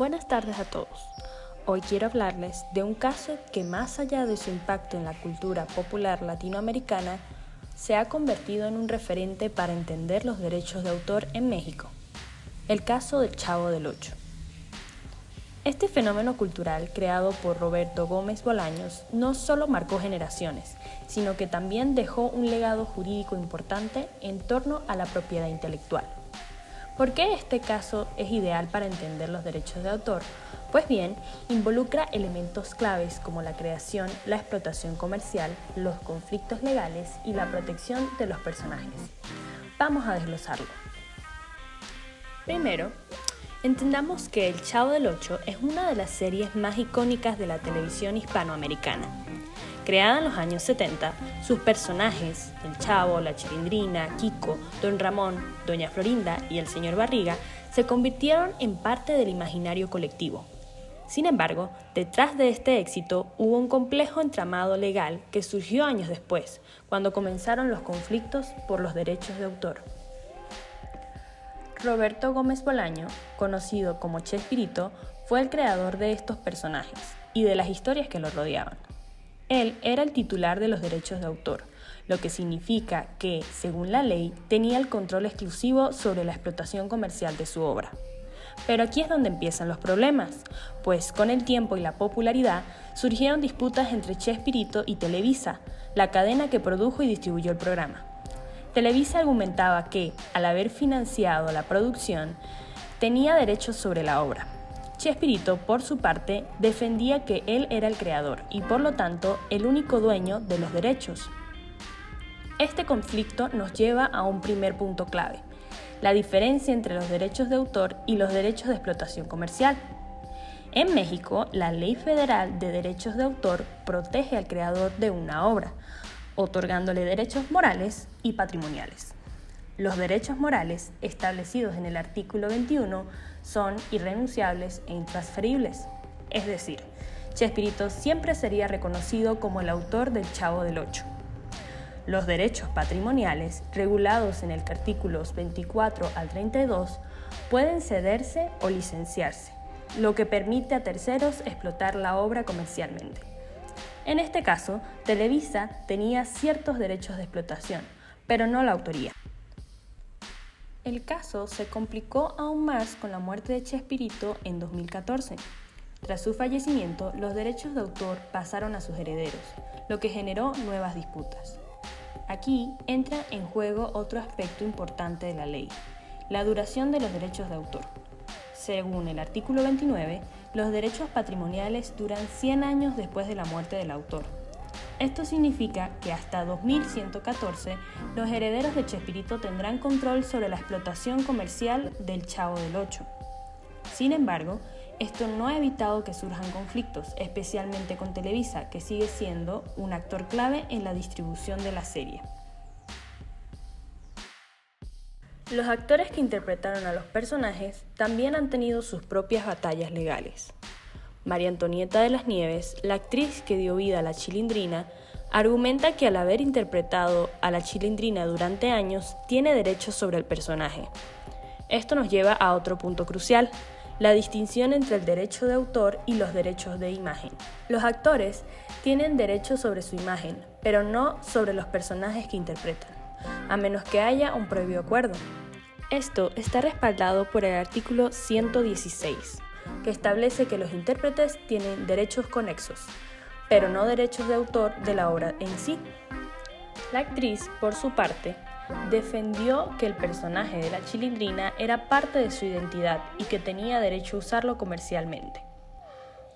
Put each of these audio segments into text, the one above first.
Buenas tardes a todos. Hoy quiero hablarles de un caso que, más allá de su impacto en la cultura popular latinoamericana, se ha convertido en un referente para entender los derechos de autor en México. El caso del Chavo del Ocho. Este fenómeno cultural creado por Roberto Gómez Bolaños no solo marcó generaciones, sino que también dejó un legado jurídico importante en torno a la propiedad intelectual. ¿Por qué este caso es ideal para entender los derechos de autor? Pues bien, involucra elementos claves como la creación, la explotación comercial, los conflictos legales y la protección de los personajes. Vamos a desglosarlo. Primero, entendamos que El Chavo del Ocho es una de las series más icónicas de la televisión hispanoamericana. Creada en los años 70, sus personajes, el Chavo, la Chilindrina, Kiko, Don Ramón, Doña Florinda y el Señor Barriga, se convirtieron en parte del imaginario colectivo. Sin embargo, detrás de este éxito hubo un complejo entramado legal que surgió años después, cuando comenzaron los conflictos por los derechos de autor. Roberto Gómez Bolaño, conocido como Chespirito, fue el creador de estos personajes y de las historias que lo rodeaban. Él era el titular de los derechos de autor, lo que significa que, según la ley, tenía el control exclusivo sobre la explotación comercial de su obra. Pero aquí es donde empiezan los problemas, pues con el tiempo y la popularidad surgieron disputas entre Chespirito y Televisa, la cadena que produjo y distribuyó el programa. Televisa argumentaba que, al haber financiado la producción, tenía derechos sobre la obra. Chespirito, por su parte, defendía que él era el creador y, por lo tanto, el único dueño de los derechos. Este conflicto nos lleva a un primer punto clave: la diferencia entre los derechos de autor y los derechos de explotación comercial. En México, la Ley Federal de Derechos de Autor protege al creador de una obra, otorgándole derechos morales y patrimoniales. Los derechos morales, establecidos en el artículo 21, son irrenunciables e intransferibles. Es decir, Chespirito siempre sería reconocido como el autor del Chavo del Ocho. Los derechos patrimoniales, regulados en el artículos 24 al 32, pueden cederse o licenciarse, lo que permite a terceros explotar la obra comercialmente. En este caso, Televisa tenía ciertos derechos de explotación, pero no la autoría. El caso se complicó aún más con la muerte de Chespirito en 2014. Tras su fallecimiento, los derechos de autor pasaron a sus herederos, lo que generó nuevas disputas. Aquí entra en juego otro aspecto importante de la ley: la duración de los derechos de autor. Según el artículo 29, los derechos patrimoniales duran 100 años después de la muerte del autor. Esto significa que hasta 2114 los herederos de Chespirito tendrán control sobre la explotación comercial del Chavo del Ocho. Sin embargo, esto no ha evitado que surjan conflictos, especialmente con Televisa, que sigue siendo un actor clave en la distribución de la serie. Los actores que interpretaron a los personajes también han tenido sus propias batallas legales. María Antonieta de las Nieves, la actriz que dio vida a la Chilindrina, argumenta que al haber interpretado a la Chilindrina durante años, tiene derechos sobre el personaje. Esto nos lleva a otro punto crucial: la distinción entre el derecho de autor y los derechos de imagen. Los actores tienen derechos sobre su imagen, pero no sobre los personajes que interpretan, a menos que haya un previo acuerdo. Esto está respaldado por el artículo 116, que establece que los intérpretes tienen derechos conexos, pero no derechos de autor de la obra en sí. La actriz, por su parte, defendió que el personaje de la Chilindrina era parte de su identidad y que tenía derecho a usarlo comercialmente.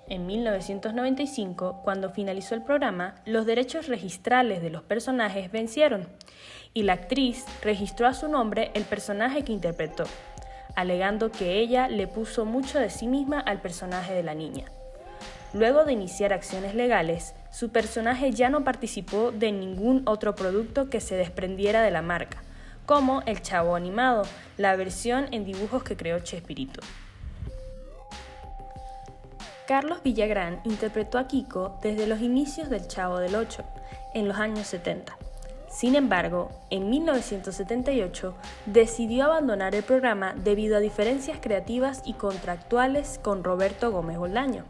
En 1995, cuando finalizó el programa, los derechos registrales de los personajes vencieron y la actriz registró a su nombre el personaje que interpretó, alegando que ella le puso mucho de sí misma al personaje de la niña. Luego de iniciar acciones legales, su personaje ya no participó de ningún otro producto que se desprendiera de la marca, como El Chavo Animado, la versión en dibujos que creó Chespirito. Carlos Villagrán interpretó a Kiko desde los inicios del Chavo del Ocho, en los años 70. Sin embargo, en 1978 decidió abandonar el programa debido a diferencias creativas y contractuales con Roberto Gómez Bolaño.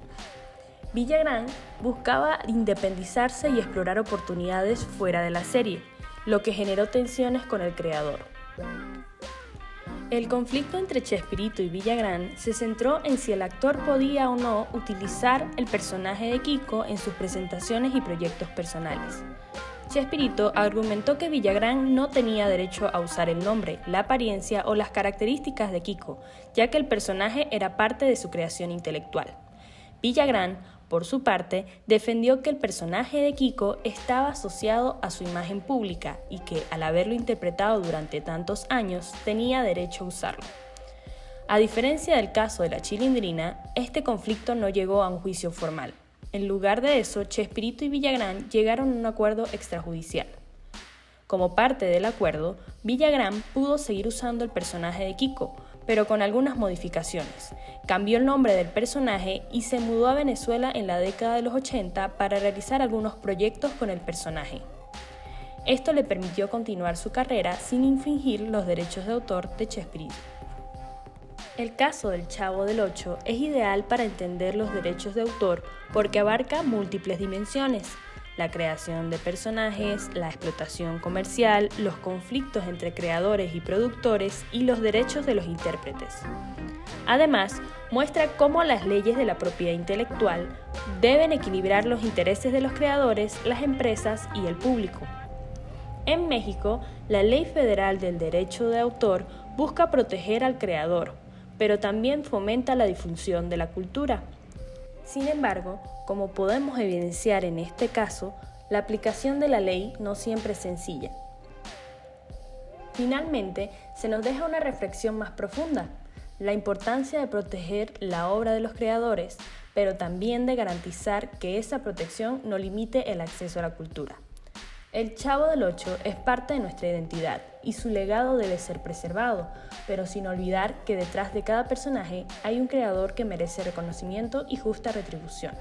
Villagrán buscaba independizarse y explorar oportunidades fuera de la serie, lo que generó tensiones con el creador. El conflicto entre Chespirito y Villagrán se centró en si el actor podía o no utilizar el personaje de Kiko en sus presentaciones y proyectos personales. Chespirito argumentó que Villagrán no tenía derecho a usar el nombre, la apariencia o las características de Kiko, ya que el personaje era parte de su creación intelectual. Villagrán, por su parte, defendió que el personaje de Kiko estaba asociado a su imagen pública y que, al haberlo interpretado durante tantos años, tenía derecho a usarlo. A diferencia del caso de la Chilindrina, este conflicto no llegó a un juicio formal. En lugar de eso, Chespirito y Villagrán llegaron a un acuerdo extrajudicial. Como parte del acuerdo, Villagrán pudo seguir usando el personaje de Kiko, pero con algunas modificaciones. Cambió el nombre del personaje y se mudó a Venezuela en la década de los 80 para realizar algunos proyectos con el personaje. Esto le permitió continuar su carrera sin infringir los derechos de autor de Chespirito. El caso del Chavo del Ocho es ideal para entender los derechos de autor porque abarca múltiples dimensiones: la creación de personajes, la explotación comercial, los conflictos entre creadores y productores y los derechos de los intérpretes. Además, muestra cómo las leyes de la propiedad intelectual deben equilibrar los intereses de los creadores, las empresas y el público. En México, la Ley Federal del Derecho de Autor busca proteger al creador, pero también fomenta la difusión de la cultura. Sin embargo, como podemos evidenciar en este caso, la aplicación de la ley no siempre es sencilla. Finalmente, se nos deja una reflexión más profunda: la importancia de proteger la obra de los creadores, pero también de garantizar que esa protección no limite el acceso a la cultura. El Chavo del Ocho es parte de nuestra identidad y su legado debe ser preservado, pero sin olvidar que detrás de cada personaje hay un creador que merece reconocimiento y justa retribución.